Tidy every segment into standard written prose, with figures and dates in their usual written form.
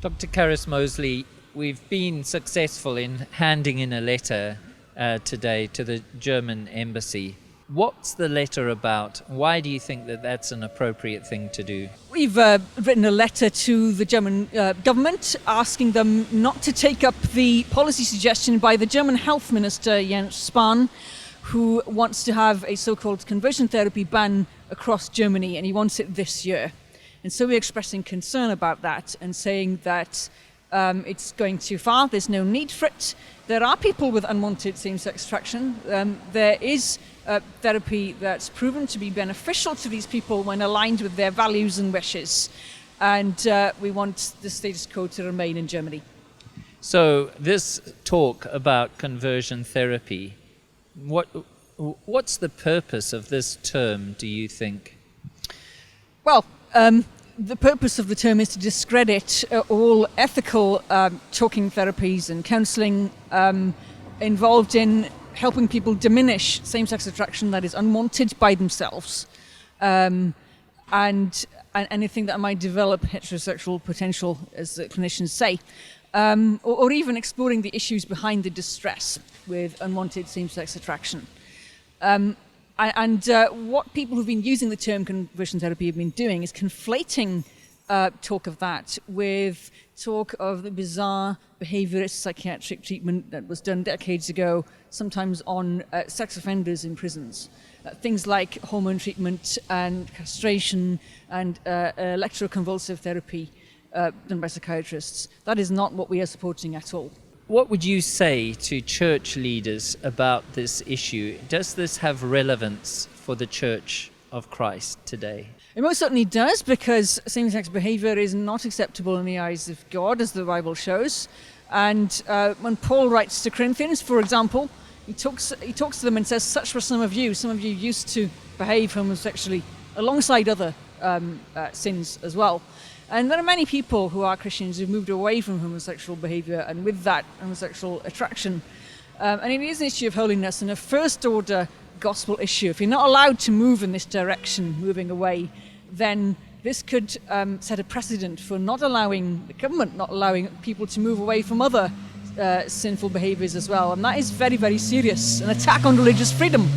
Dr. Carys Moseley, we've been successful in handing in a letter today to the German embassy. What's the letter about? Why do you think that that's an appropriate thing to do? We've written a letter to the German government asking them not to take up the policy suggestion by the German health minister Jens Spahn, who wants to have a so-called conversion therapy ban across Germany, and he wants it this year. And so we're expressing concern about that and saying that it's going too far, there's no need for it. There are people with unwanted same-sex attraction. There is therapy that's proven to be beneficial to these people when aligned with their values and wishes. And we want the status quo to remain in Germany. So this talk about conversion therapy, what's the purpose of this term, do you think? Well, the purpose of the term is to discredit all ethical talking therapies and counselling involved in helping people diminish same-sex attraction that is unwanted by themselves, and anything that might develop heterosexual potential, as the clinicians say, or even exploring the issues behind the distress with unwanted same-sex attraction. What people who've been using the term conversion therapy have been doing is conflating talk of that with talk of the bizarre behaviorist psychiatric treatment that was done decades ago, sometimes on sex offenders in prisons. Things like hormone treatment and castration and electroconvulsive therapy done by psychiatrists. That is not what we are supporting at all. What would you say to church leaders about this issue? Does this have relevance for the Church of Christ today? It most certainly does, because same-sex behavior is not acceptable in the eyes of God, as the Bible shows. And when Paul writes to Corinthians, for example, he talks to them and says, such were some of you used to behave homosexually alongside other sins as well. And there are many people who are Christians who've moved away from homosexual behaviour and with that homosexual attraction. And it is an issue of holiness and a first order gospel issue. If you're not allowed to move in this direction, moving away, then this could set a precedent for not allowing the government, not allowing people to move away from other sinful behaviours as well. And that is very, very serious, an attack on religious freedom.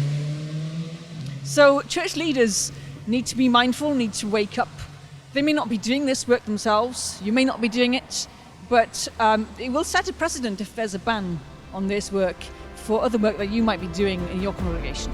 So church leaders need to be mindful, need to wake up. They may not be doing this work themselves, you may not be doing it, but it will set a precedent if there's a ban on this work for other work that you might be doing in your congregation.